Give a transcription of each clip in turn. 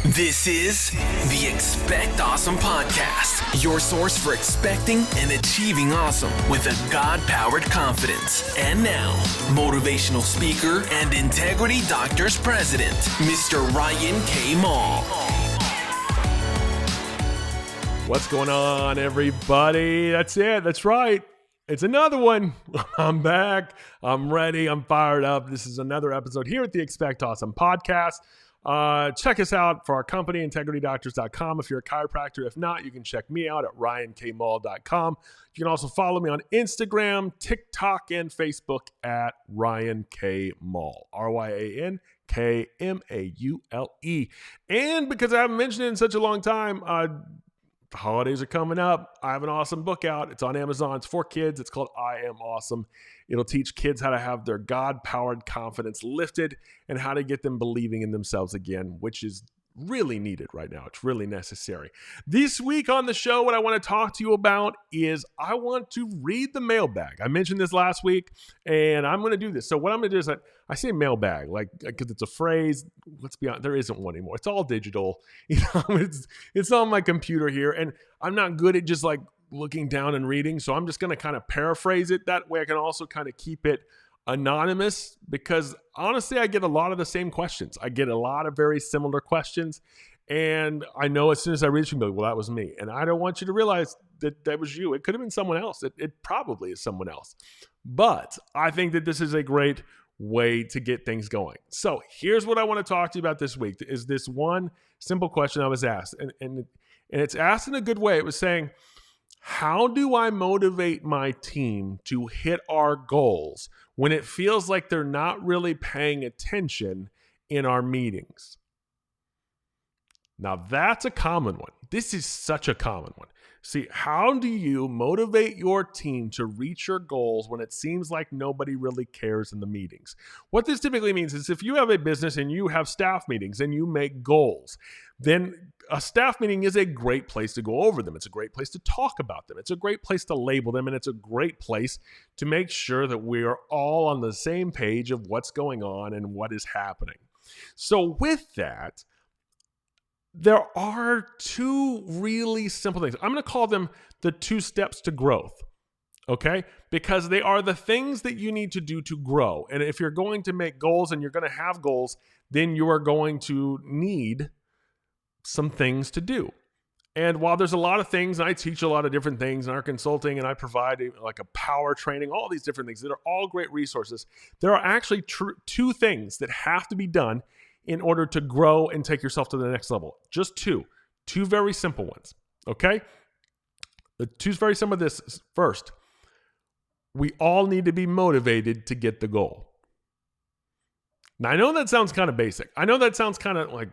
This is the Expect Awesome Podcast, your source for expecting and achieving awesome with a God-powered confidence. And now, motivational speaker and Integrity Doctors President, Mr. Ryan K. Mall. What's going on, everybody? That's it. That's right. It's another one. I'm back. I'm ready. I'm fired up. This is another episode here at the Expect Awesome Podcast. Check us out for our company, integritydoctors.com, if you're a chiropractor. If not, you can check me out at ryankmall.com. You can also follow me on Instagram, TikTok, and Facebook at Ryan K. Mall, RYANKMAULE. And because I haven't mentioned it in such a long time, the holidays are coming up. I have an awesome book out. It's on Amazon. It's for kids. It's called I Am Awesome. It'll teach kids how to have their God-powered confidence lifted and how to get them believing in themselves again, which is really needed right now. It's really necessary. This week on the show, what I want to talk to you about is I want to read the mailbag. I mentioned this last week, and I'm going to do this. So what I'm going to do is I say mailbag, because it's a phrase. Let's be honest, there isn't one anymore. It's all digital. It's on my computer here, and I'm not good at just looking down and reading. So I'm just going to kind of paraphrase it. That way I can also kind of keep it anonymous, because honestly, I get a lot of the same questions. I get a lot of very similar questions. And I know as soon as I read it, you can be like, well, that was me. And I don't want you to realize that that was you. It could have been someone else. It probably is someone else. But I think that this is a great way to get things going. So here's what I want to talk to you about this week is this one simple question I was asked. And it's asked in a good way. It was saying, how do I motivate my team to hit our goals when it feels like they're not really paying attention in our meetings? Now, that's a common one. This is such a common one. See, how do you motivate your team to reach your goals when it seems like nobody really cares in the meetings? What this typically means is if you have a business and you have staff meetings and you make goals, then a staff meeting is a great place to go over them. It's a great place to talk about them. It's a great place to label them, and it's a great place to make sure that we are all on the same page of what's going on and what is happening. So with that, there are two really simple things. I'm going to call them the 2 steps to growth, okay? Because they are the things that you need to do to grow. And if you're going to make goals and you're going to have goals, then you are going to need some things to do. And while there's a lot of things, and I teach a lot of different things in our consulting, and I provide a power training, all these different things that are all great resources, there are actually 2 things that have to be done in order to grow and take yourself to the next level. Just 2 very simple ones, okay? The 2's very simple. This first, we all need to be motivated to get the goal. Now, I know that sounds kind of basic. I know that sounds kind of like,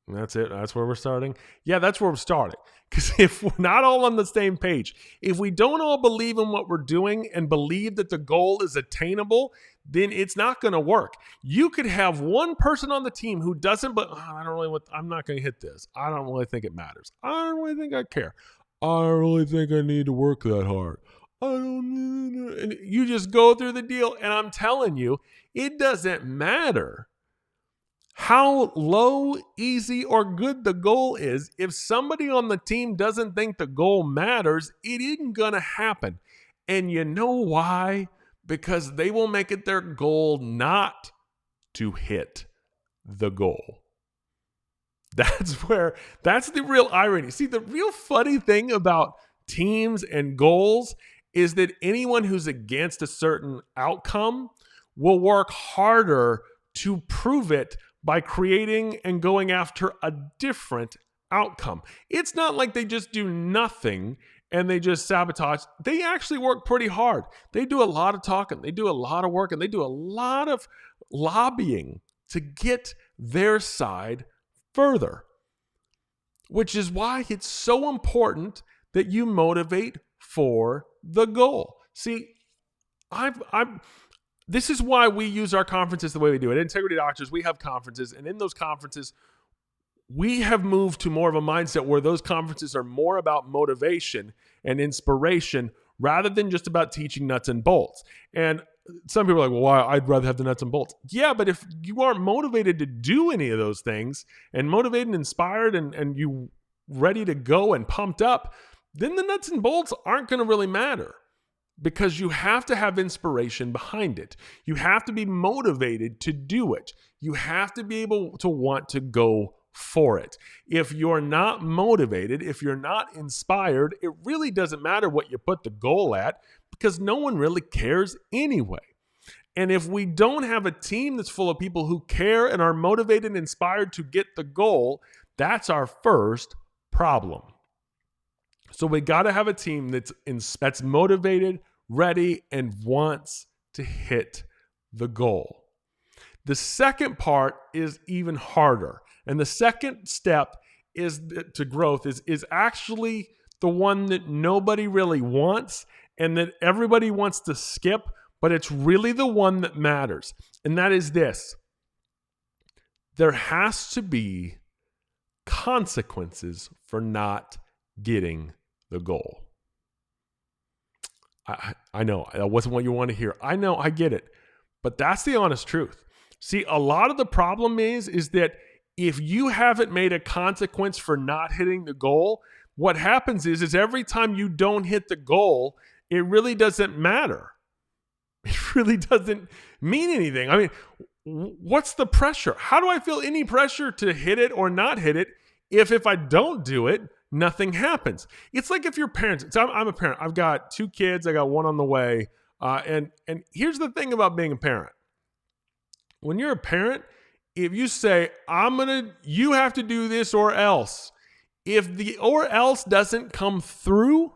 that's it, that's where we're starting. Yeah, that's where we're starting. Because if we're not all on the same page, if we don't all believe in what we're doing and believe that the goal is attainable, then it's not going to work. You could have one person on the team who doesn't, but I'm not going to hit this. I don't really think it matters. I don't really think I care. I don't really think I need to work that hard. And you just go through the deal, and I'm telling you, it doesn't matter how low, easy, or good the goal is. If somebody on the team doesn't think the goal matters, it isn't going to happen. And you know why? Because they will make it their goal not to hit the goal. That's the real irony. See, the real funny thing about teams and goals is that anyone who's against a certain outcome will work harder to prove it by creating and going after a different outcome. It's not like they just do nothing and they just sabotage. They actually work pretty hard. They do a lot of talking. They do a lot of work, and they do a lot of lobbying to get their side further, which is why it's so important that you motivate for the goal. See, this is why we use our conferences the way we do it. At Integrity Doctors, we have conferences, and in those conferences, we have moved to more of a mindset where those conferences are more about motivation and inspiration rather than just about teaching nuts and bolts. And some people are like, well, why? I'd rather have the nuts and bolts. Yeah, but if you aren't motivated to do any of those things and motivated and inspired and you ready to go and pumped up, then the nuts and bolts aren't going to really matter, because you have to have inspiration behind it. You have to be motivated to do it. You have to be able to want to go for it. If you're not motivated, if you're not inspired, it really doesn't matter what you put the goal at, because no one really cares anyway. And if we don't have a team that's full of people who care and are motivated and inspired to get the goal, that's our first problem. So we got to have a team that's motivated, ready, and wants to hit the goal. The second part is even harder. And the second step to growth is actually the one that nobody really wants and that everybody wants to skip, but it's really the one that matters. And that is this: there has to be consequences for not getting the goal. I know that wasn't what you want to hear. I know, I get it. But that's the honest truth. See, a lot of the problem is that if you haven't made a consequence for not hitting the goal, what happens is every time you don't hit the goal, it really doesn't matter. It really doesn't mean anything. I mean, what's the pressure? How do I feel any pressure to hit it or not hit it if I don't do it, nothing happens? It's like if your parents, so I'm a parent. I've got 2 kids. I got one on the way. And here's the thing about being a parent. When you're a parent, if you say, you have to do this or else, if the or else doesn't come through,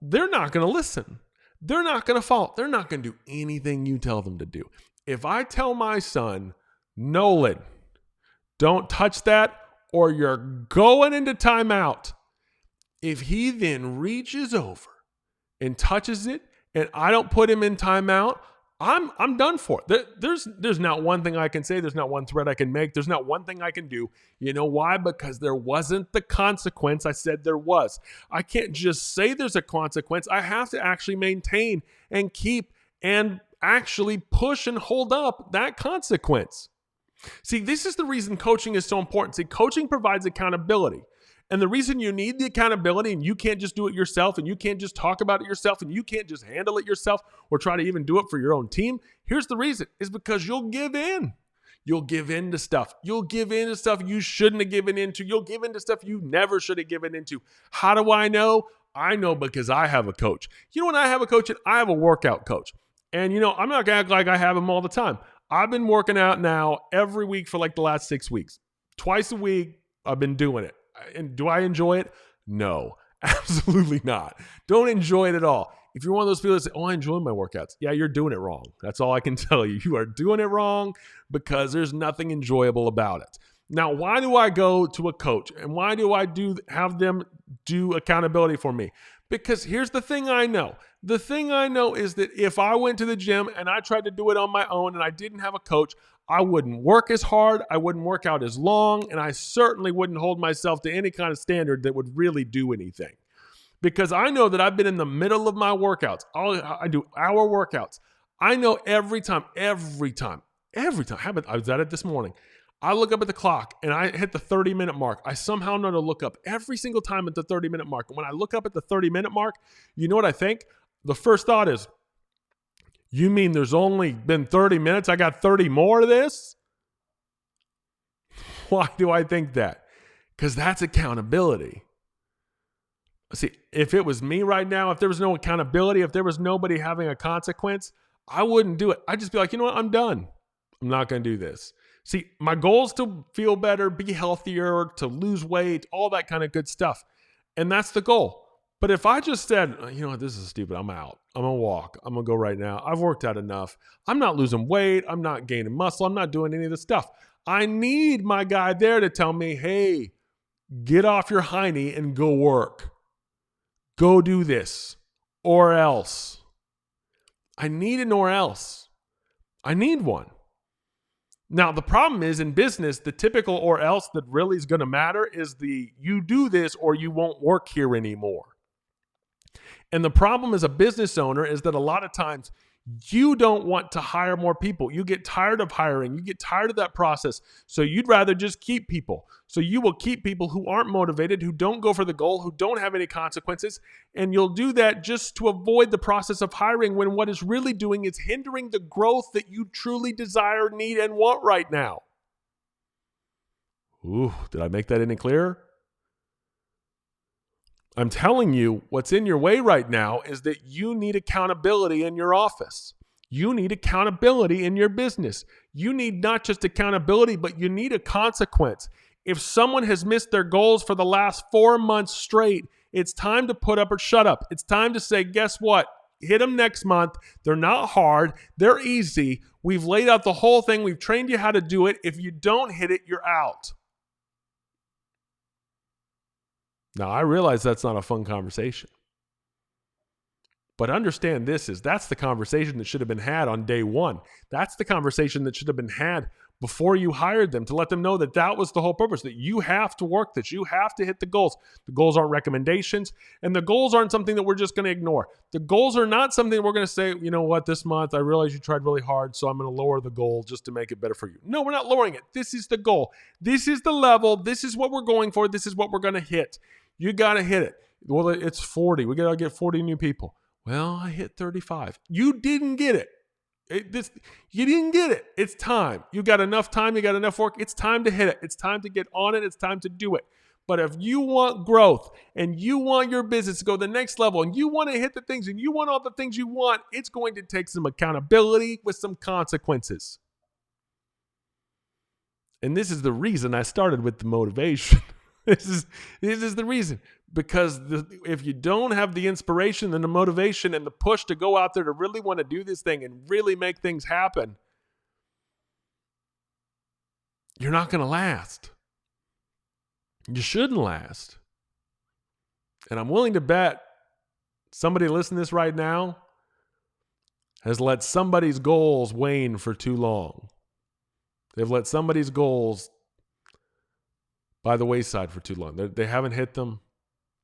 they're not going to listen. They're not going to follow. They're not going to do anything you tell them to do. If I tell my son, Nolan, don't touch that or you're going into timeout, if he then reaches over and touches it and I don't put him in timeout, I'm done for. There's not one thing I can say. There's not one threat I can make. There's not one thing I can do. You know why? Because there wasn't the consequence I said there was. I can't just say there's a consequence. I have to actually maintain and keep and actually push and hold up that consequence. See, this is the reason coaching is so important. See, coaching provides accountability. And the reason you need the accountability and you can't just do it yourself and you can't just talk about it yourself and you can't just handle it yourself or try to even do it for your own team, here's the reason, is because you'll give in. You'll give in to stuff. You'll give in to stuff you shouldn't have given into. You'll give in to stuff you never should have given into. How do I know? I know because I have a coach. You know when I have a coach? I have a workout coach. And you know, I'm not going to act like I have him all the time. I've been working out now every week for like the last 6 weeks. Twice a week, I've been doing it. And do I enjoy it? No, absolutely not. Don't enjoy it at all. If you're one of those people that say, I enjoy my workouts. Yeah, you're doing it wrong. That's all I can tell you. You are doing it wrong because there's nothing enjoyable about it. Now, why do I go to a coach? And why do I have them do accountability for me? Because here's the thing I know. The thing I know is that if I went to the gym and I tried to do it on my own and I didn't have a coach, I wouldn't work as hard, I wouldn't work out as long, and I certainly wouldn't hold myself to any kind of standard that would really do anything. Because I know that I've been in the middle of my workouts. I do hour workouts. I know every time. I was at it this morning. I look up at the clock and I hit the 30-minute mark. I somehow know to look up every single time at the 30-minute mark. And when I look up at the 30-minute mark, you know what I think? The first thought is, you mean there's only been 30 minutes? I got 30 more of this? Why do I think that? Because that's accountability. See, if it was me right now, if there was no accountability, if there was nobody having a consequence, I wouldn't do it. I'd just be like, you know what? I'm done. I'm not going to do this. See, my goal is to feel better, be healthier, to lose weight, all that kind of good stuff. And that's the goal. But if I just said, you know what, this is stupid, I'm out. I'm going to walk. I'm going to go right now. I've worked out enough. I'm not losing weight. I'm not gaining muscle. I'm not doing any of this stuff. I need my guy there to tell me, hey, get off your hiney and go work. Go do this or else. I need an or else. I need one. Now, the problem is in business, the typical or else that really is going to matter is you do this or you won't work here anymore. And the problem as a business owner is that a lot of times you don't want to hire more people. You get tired of hiring. You get tired of that process. So you'd rather just keep people. So you will keep people who aren't motivated, who don't go for the goal, who don't have any consequences. And you'll do that just to avoid the process of hiring, when what it's really doing is hindering the growth that you truly desire, need, and want right now. Ooh, did I make that any clearer? I'm telling you, what's in your way right now is that you need accountability in your office. You need accountability in your business. You need not just accountability, but you need a consequence. If someone has missed their goals for the last 4 months straight, it's time to put up or shut up. It's time to say, guess what? Hit them next month. They're not hard. They're easy. We've laid out the whole thing. We've trained you how to do it. If you don't hit it, you're out. Now, I realize that's not a fun conversation. But understand that's the conversation that should have been had on day one. That's the conversation that should have been had before you hired them, to let them know that that was the whole purpose, that you have to work this. You have to hit the goals. The goals aren't recommendations, and the goals aren't something that we're just going to ignore. The goals are not something we're going to say, you know what, this month I realize you tried really hard, so I'm going to lower the goal just to make it better for you. No, we're not lowering it. This is the goal. This is the level. This is what we're going for. This is what we're going to hit. You got to hit it. Well, it's 40. We got to get 40 new people. Well, I hit 35. You didn't get it. You didn't get it. It's time. You got enough time. You got enough work. It's time to hit it. It's time to get on it. It's time to do it. But if you want growth and you want your business to go to the next level and you want to hit the things and you want all the things you want, it's going to take some accountability with some consequences. And this is the reason I started with the motivation. This is the reason. Because if you don't have the inspiration and the motivation and the push to go out there to really want to do this thing and really make things happen, you're not going to last. You shouldn't last. And I'm willing to bet somebody listening to this right now has let somebody's goals wane for too long. They've let somebody's goals by the wayside for too long. They haven't hit them.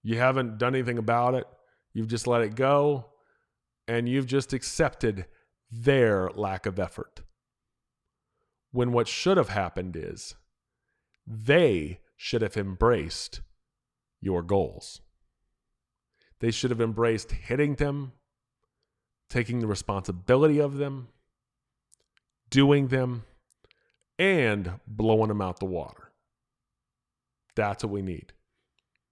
You haven't done anything about it. You've just let it go, and you've just accepted their lack of effort. When what should have happened is they should have embraced your goals. They should have embraced hitting them, taking the responsibility of them, doing them, and blowing them out the water. That's what we need.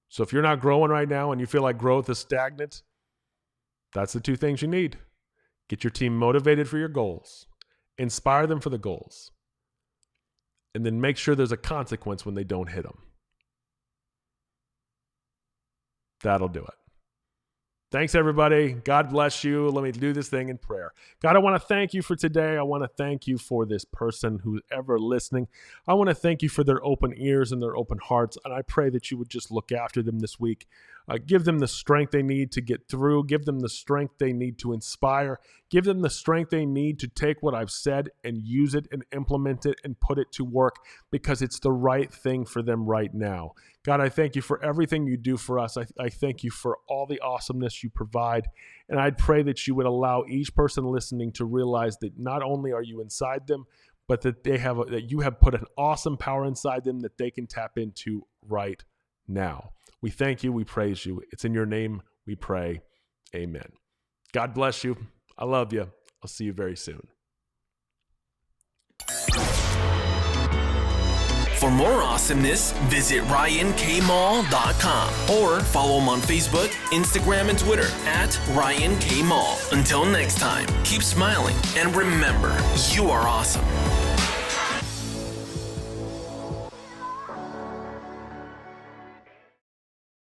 So if you're not growing right now and you feel like growth is stagnant, that's the two things you need. Get your team motivated for your goals. Inspire them for the goals. And then make sure there's a consequence when they don't hit them. That'll do it. Thanks, everybody. God bless you. Let me do this thing in prayer. God, I want to thank you for today. I want to thank you for this person who's ever listening. I want to thank you for their open ears and their open hearts. And I pray that you would just look after them this week. Give them the strength they need to get through. Give them the strength they need to inspire. Give them the strength they need to take what I've said and use it and implement it and put it to work, because it's the right thing for them right now. God, I thank you for everything you do for us. I thank you for all the awesomeness you provide. And I'd pray that you would allow each person listening to realize that not only are you inside them, but that that you have put an awesome power inside them that they can tap into right now. We thank you. We praise you. It's in your name we pray. Amen. God bless you. I love you. I'll see you very soon. For more awesomeness, visit ryankmall.com or follow him on Facebook, Instagram, and Twitter @RyanKMall. Until next time, keep smiling and remember, you are awesome.